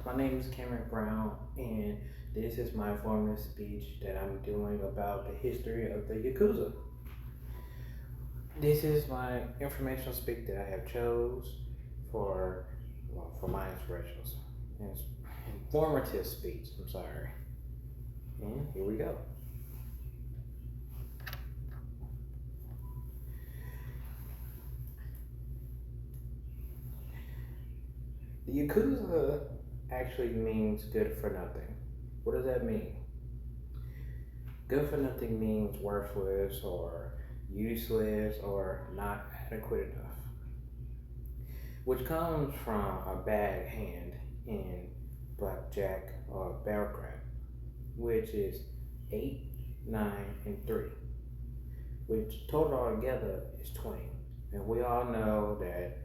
My name is Cameron Brown, and this is my informative speech that I'm doing about the history of the Yakuza. This is my informational speech that I have chose for for my inspirational, informative speech. I'm sorry, and here we go. The Yakuza actually means good for nothing. What does that mean? Good for nothing means worthless or useless or not adequate enough, which comes from a bad hand in blackjack or barrelcraft, which is 8, 9, and 3, which total altogether is 20. And we all know that,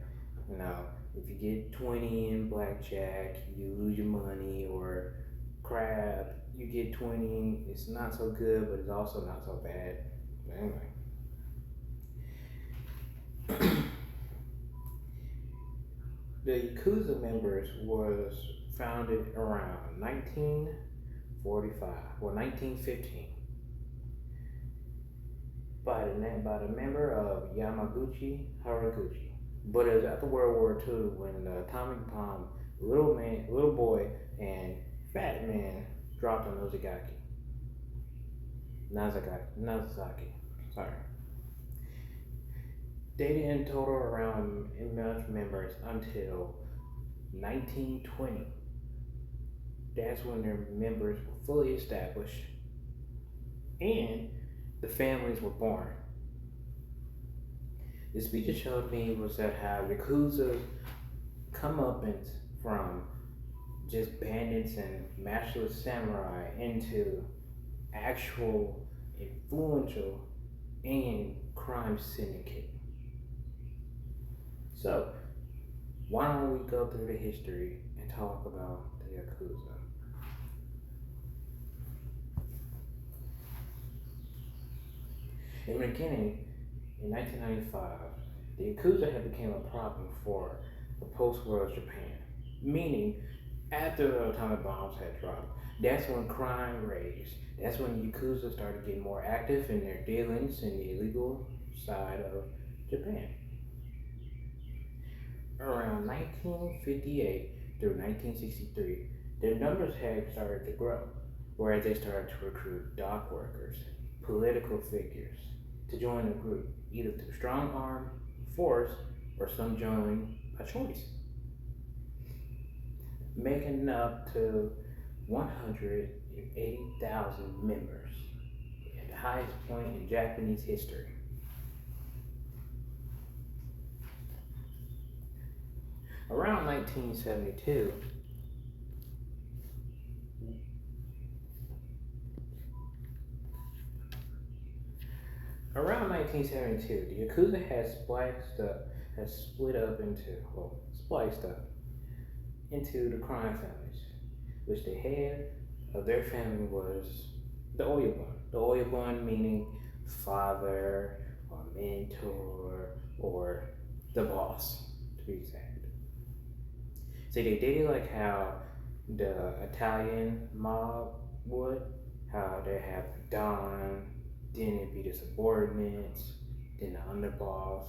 you know, if you get 20 in blackjack, you lose your money, or crab, you get 20, it's not so good, but it's also not so bad. But anyway, the Yakuza members was founded around 1945, well 1915, by the member of Yamaguchi Haraguchi. But it was after World War II when the atomic bomb, little boy, and fat man dropped on Nagasaki. Sorry. They didn't total around enough members until 1920. That's when their members were fully established and the families were born. The speech it showed me was that how Yakuza come up from just bandits and masterless samurai into actual influential and crime syndicate. So, why don't we go through the history and talk about the Yakuza? In the beginning, in 1995, the Yakuza had become a problem for the post-war Japan, meaning after the atomic bombs had dropped, that's when crime raised. That's when Yakuza started getting more active in their dealings in the illegal side of Japan. Around 1958 through 1963, their numbers had started to grow, whereas they started to recruit dock workers, political figures, to join the group, either through strong arm, force, or some joining by choice, making up to 180,000 members, at the highest point in Japanese history. Around 1972, the Yakuza has spliced up into the crime families, which the head of their family was the Oyabun. The Oyabun meaning father or mentor or the boss, to be exact. See, they did it like how the Italian mob would, how they have the Don, then it'd be the subordinates, then the underboss,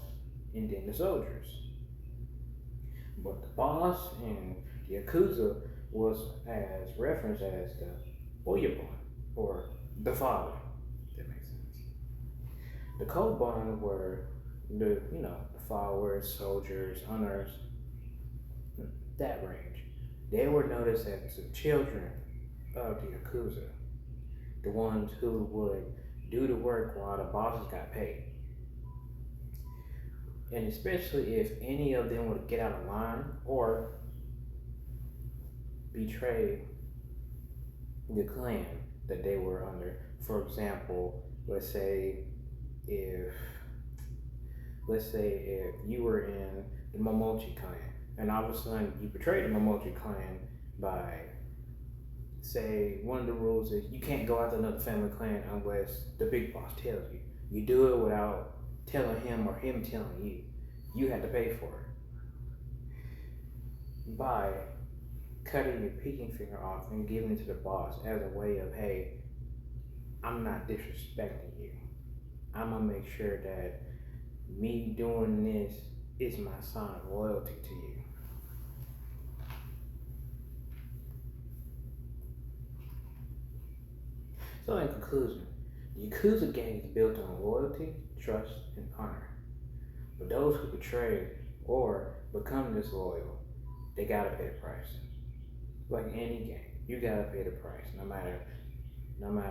and then the soldiers. But the boss in the Yakuza was as referenced as the Oyabun, or the father, if that makes sense. The Kobun were the followers, soldiers, hunters, that range. They were noticed as the children of the Yakuza, the ones who would do the work while the bosses got paid. And especially if any of them would get out of line or betray the clan that they were under. For example, if let's say if you were in the Momochi clan and all of a sudden you betrayed the Momochi clan by, say, one of the rules is you can't go after another family clan unless the big boss tells you. You do it without telling him or him telling you. You had to pay for it. By cutting your pinky finger off and giving it to the boss as a way of, hey, I'm not disrespecting you. I'm gonna make sure that me doing this is my sign of loyalty to you. So, in conclusion, the Yakuza gang is built on loyalty, trust, and honor. But those who betray or become disloyal, they gotta pay the price. Like any gang, you gotta pay the price, no matter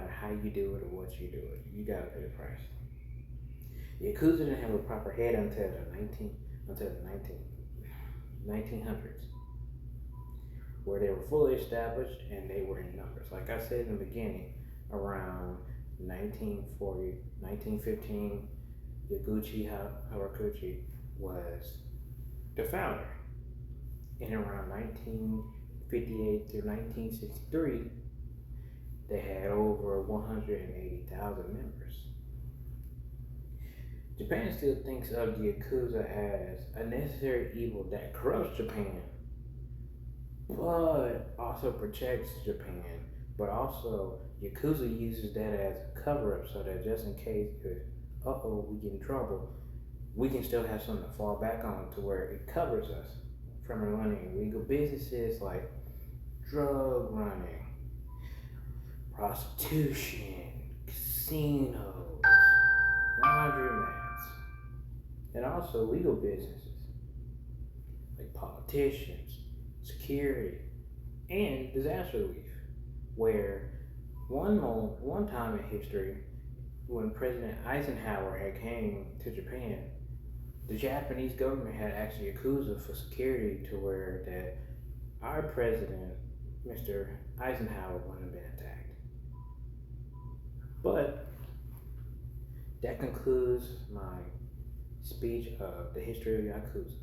how you do it or what you do it. You gotta pay the price. The Yakuza didn't have a proper head until the 1900s, where they were fully established and they were in numbers. Like I said in the beginning, around 1940, 1915, Yaguchi Hawakuchi was the founder. And around 1958 through 1963, they had over 180,000 members. Japan still thinks of the Yakuza as a necessary evil that corrupts Japan, but also protects Japan. But also, Yakuza uses that as a cover up so that just in case, we get in trouble, we can still have something to fall back on to where it covers us from running illegal businesses like drug running, prostitution, casinos, laundromats, and also legal businesses like politicians, security, and disaster relief. Where one time in history, when President Eisenhower had came to Japan, the Japanese government had asked Yakuza for security to where that our president, Mr. Eisenhower, wouldn't have been attacked. But that concludes my speech of the history of Yakuza.